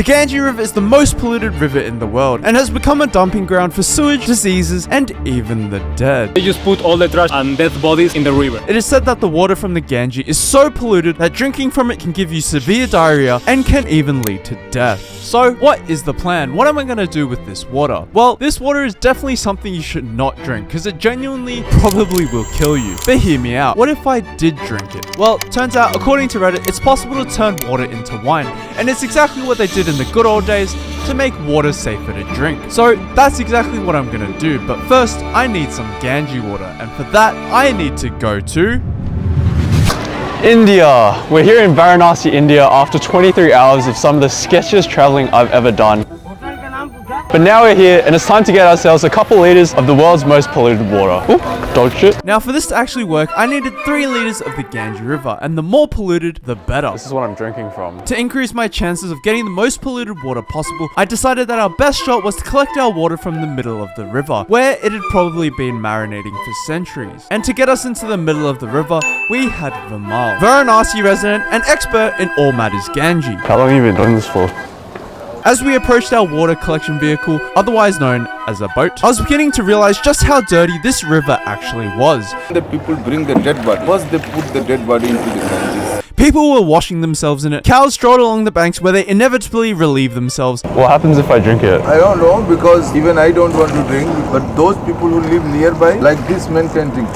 The Ganges River is the most polluted river in the world and has become a dumping ground for sewage, diseases, and even the dead. They just put all the trash and dead bodies in the river. It is said that the water from the Ganges is so polluted that drinking from it can give you severe diarrhea and can even lead to death. So what is the plan? What am I going to do with this water? Well, this water is definitely something you should not drink because it genuinely probably will kill you. But hear me out. What if I did drink it? Well, turns out, according to Reddit, it's possible to turn water into wine. And it's exactly what they did in the good old days to make water safer to drink. So that's exactly what I'm going to do. But first, I need some Ganges water. And for that, I need to go to India. We're here in Varanasi, India after 23 hours of some of the sketchiest traveling I've ever done. But now we're here and it's time to get ourselves a couple liters of the world's most polluted water. Oop, dog shit. Now for this to actually work, I needed 3 liters of the Ganges River, and the more polluted, the better. This is what I'm drinking from. To increase my chances of getting the most polluted water possible, I decided that our best shot was to collect our water from the middle of the river, where it had probably been marinating for centuries. And to get us into the middle of the river, we had Vimal, Varanasi resident and expert in all matters Ganges. How long have you been doing this for? As we approached our water collection vehicle, otherwise known as a boat, I was beginning to realize just how dirty this river actually was. The people bring the dead body. First they put the dead body into the Ganges. People were washing themselves in it. Cows strolled along the banks where they inevitably relieve themselves. What happens if I drink it? I don't know because even I don't want to drink, but those people who live nearby, like this man can drink.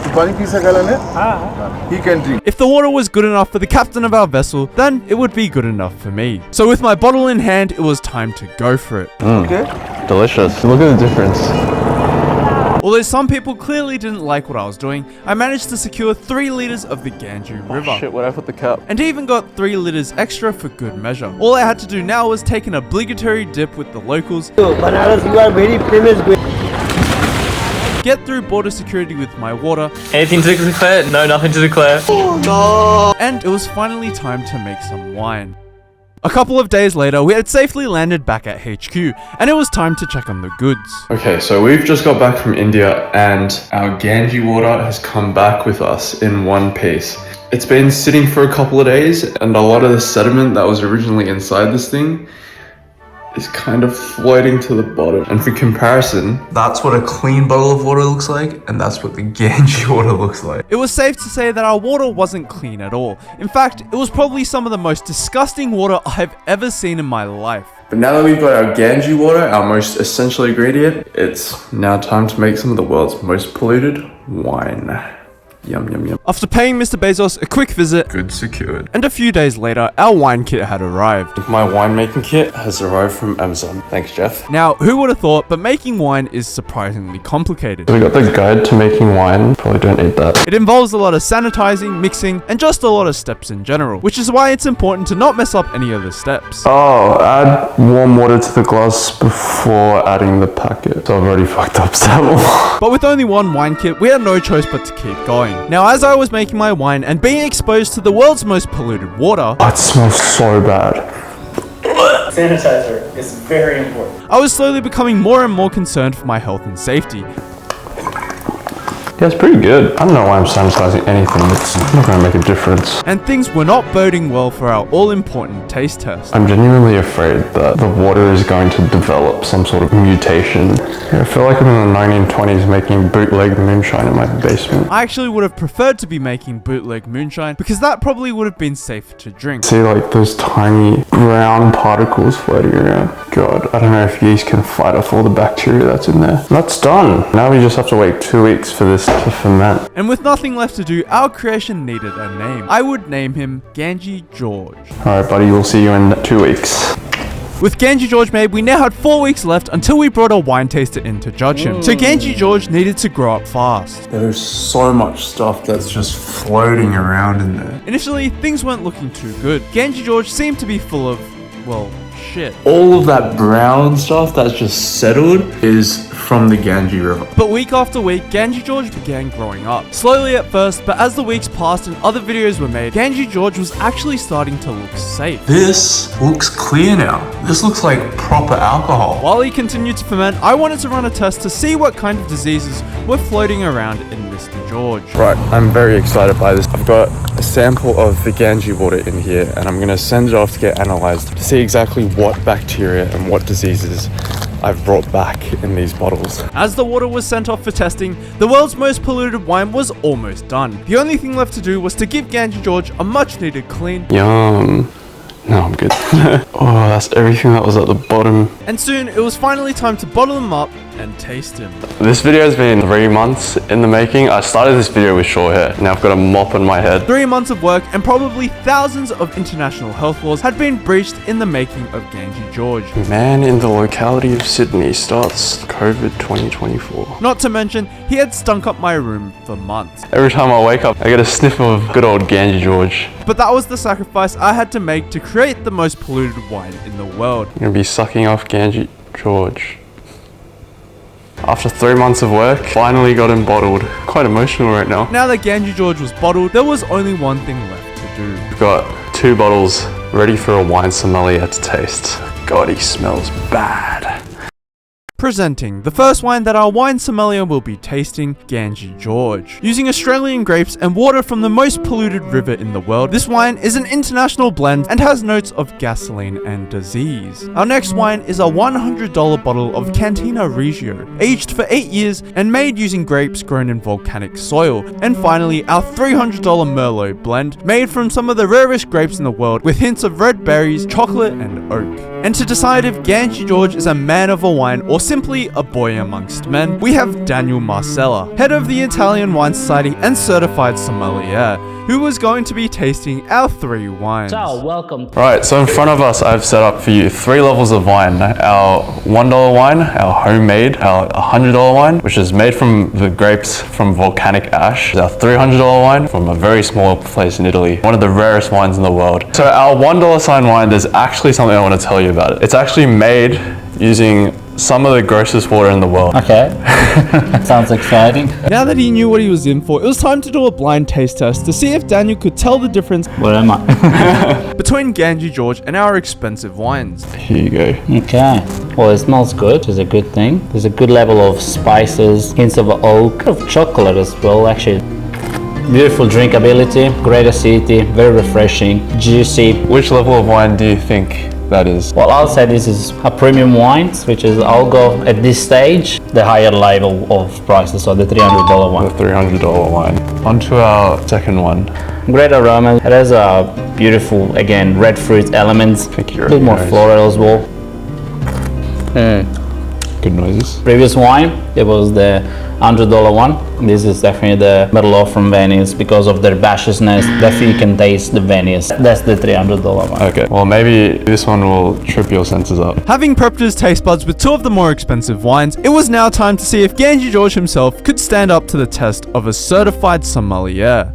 He can drink. If the water was good enough for the captain of our vessel, then it would be good enough for me. So with my bottle in hand, it was time to go for it. Okay. Delicious. Look at the difference. Although some people clearly didn't like what I was doing, I managed to secure 3 liters of the Ganges River. Oh shit, where'd I put the cup? And even got 3 liters extra for good measure. All I had to do now was take an obligatory dip with the locals, Banaras, you are very famous. get through border security with my water, Anything to declare? No, nothing to declare. and it was finally time to make some wine. A couple of days later, we had safely landed back at HQ, and it was time to check on the goods. Okay, so we've just got back from India and our Ganges water has come back with us in one piece. It's been sitting for a couple of days and a lot of the sediment that was originally inside this thing is kind of floating to the bottom. And for comparison, that's what a clean bottle of water looks like, and that's what the Ganges water looks like. It was safe to say that our water wasn't clean at all. In fact, it was probably some of the most disgusting water I've ever seen in my life. But now that we've got our Ganges water, our most essential ingredient, it's now time to make some of the world's most polluted wine. Yum, yum, yum. After paying Mr. Bezos a quick visit, Goods secured. and a few days later, our wine kit had arrived. My winemaking kit has arrived from Amazon. Thanks, Jeff. Now, who would have thought, but making wine is surprisingly complicated. So we got the guide to making wine. Probably don't eat that. It involves a lot of sanitizing, mixing, and just a lot of steps in general, which is why it's important to not mess up any of the steps. Oh, add warm water to the glass before adding the packet. So I've already fucked up that. But with only one wine kit, we had no choice but to keep going. Now, as I was making my wine and being exposed to the world's most polluted water, Oh, it smells so bad. Sanitizer is very important. I was slowly becoming more and more concerned for my health and safety. Yeah, it's pretty good. I don't know why I'm sanitizing anything. It's not going to make a difference. And things were not boding well for our all-important taste test. I'm genuinely afraid that the water is going to develop some sort of mutation. Yeah, I feel like I'm in the 1920s making bootleg moonshine in my basement. I actually would have preferred to be making bootleg moonshine because that probably would have been safer to drink. See like those tiny brown particles floating around. God, I don't know if yeast can fight off all the bacteria that's in there. That's done. Now we just have to wait 2 weeks for this to ferment. And with nothing left to do, our creation needed a name. I would name him Ganges George. Alright buddy, we'll see you in 2 weeks. With Ganges George made, we now had 4 weeks left until we brought a wine taster in to judge him. So Ganges George needed to grow up fast. There's so much stuff that's just floating around in there. Initially, things weren't looking too good. Ganges George seemed to be full of, well, shit. All of that brown stuff that's just settled is from the Ganges River. But week after week, Ganges George began growing up. Slowly at first, but as the weeks passed and other videos were made, Ganges George was actually starting to look safe. This looks clear now. This looks like proper alcohol. While he continued to ferment, I wanted to run a test to see what kind of diseases were floating around in Mr. George. Right, I'm very excited by this. I've got a sample of the Ganges water in here and I'm gonna send it off to get analyzed to see exactly what bacteria and what diseases I've brought back in these bottles. As the water was sent off for testing, the world's most polluted wine was almost done. The only thing left to do was to give Ganges George a much needed clean. Yum. No, I'm good. Oh, that's everything that was at the bottom. And soon it was finally time to bottle them up and taste him. This video has been 3 months in the making. I started this video with short hair. Now I've got a mop on my head. 3 months of work and probably thousands of international health laws had been breached in the making of Ganges George. Man in the locality of Sydney starts COVID 2024. Not to mention, he had stunk up my room for months. Every time I wake up, I get a sniff of good old Ganges George. But that was the sacrifice I had to make to create the most polluted wine in the world. I'm gonna be sucking off Ganges George. After 3 months of work, finally got him bottled. Quite emotional right now. Now that Ganges George was bottled, there was only one thing left to do. We've got 2 bottles ready for a wine sommelier to taste. God, he smells bad. Presenting the first wine that our wine sommelier will be tasting, Ganges George. Using Australian grapes and water from the most polluted river in the world, this wine is an international blend and has notes of gasoline and disease. Our next wine is a $100 bottle of Cantina Regio, aged for 8 years and made using grapes grown in volcanic soil. And finally, our $300 Merlot blend, made from some of the rarest grapes in the world with hints of red berries, chocolate and oak. And to decide if Ganges George is a man of a wine or simply a boy amongst men, we have Daniel Marcella, head of the Italian Wine Society and certified sommelier, who was going to be tasting our 3 wines. Ciao, welcome. Alright, so in front of us I've set up for you 3 levels of wine. Our $1 wine, our homemade, our $100 wine, which is made from the grapes from volcanic ash. Our $300 wine from a very small place in Italy, one of the rarest wines in the world. So our $1 sign wine, there's actually something I want to tell you about it. It's actually made using some of the grossest water in the world. Okay. Sounds exciting. Now that he knew what he was in for, it was time to do a blind taste test to see if Daniel could tell the difference Where am I? between Ganges George and our expensive wines. Here you go. Okay. Well, it smells good. It's a good thing. There's a good level of spices, hints of oak, of chocolate as well, actually. Beautiful drinkability, great acidity, very refreshing, juicy. Which level of wine do you think that is? Well, I'll say this is a premium wine, which is, I'll go at this stage, the higher level of prices, so the $300 one. The $300 wine. On to our second one. Great aroma. It has a beautiful, again, red fruit elements. Thank you. A bit more floral as well. Good noises. Previous wine, it was the $100 one. This is definitely the Merlot from Venice because of their bashishness. Definitely you can taste the Venice. That's the $300 one. Okay, well maybe this one will trip your senses up. Having prepped his taste buds with 2 of the more expensive wines, it was now time to see if Ganges George himself could stand up to the test of a certified sommelier.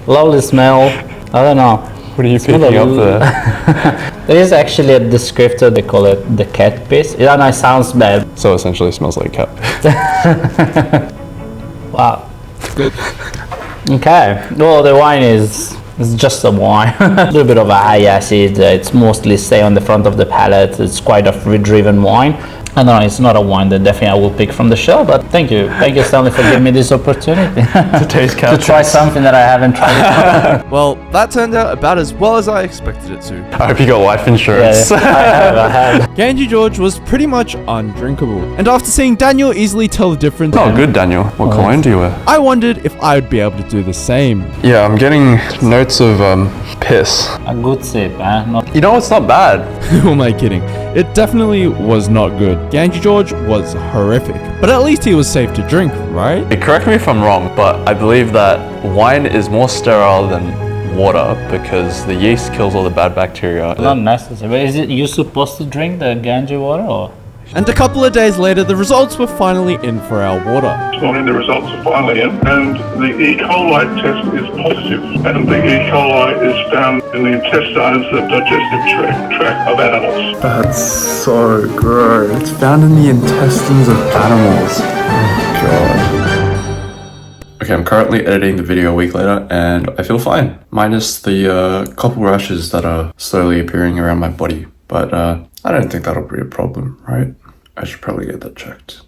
Lovely smell. I don't know. What are you picking up there? There is actually a descriptor, they call it the cat piss. Yeah, no, it sounds bad. So essentially it smells like cat. Wow. Good. Okay. Well, the wine is just a wine. A little bit of a high acid. It's mostly stay on the front of the palate. It's quite a fruit-driven wine. I don't know, it's not a wine that definitely I will pick from the show, but thank you Stanley, for giving me this opportunity To taste cat to try something that I haven't tried. Well, that turned out about as well as I expected it to. I hope you got life insurance. I have. Ganges George was pretty much undrinkable, and after seeing Daniel easily tell the difference, Oh, good, Daniel. What cologne do you wear? I wondered if I would be able to do the same. Yeah, I'm getting notes of piss. A good sip, Not You know, it's not bad. Who am I kidding? It definitely was not good. Ganges George was horrific, but at least he was safe to drink, right? Correct me if I'm wrong, but I believe that wine is more sterile than water because the yeast kills all the bad bacteria. not necessary. But is it you supposed to drink the Ganges water or? And a couple of days later, the results were finally in for our water. This morning the results are finally in, and the E. coli test is positive, and the E. coli is found in the intestines, the digestive tract of animals. That's so gross. It's found in the intestines of animals. Oh god. Okay, I'm currently editing the video a week later and I feel fine. Minus the couple rashes that are slowly appearing around my body. But I don't think that'll be a problem, right? I should probably get that checked.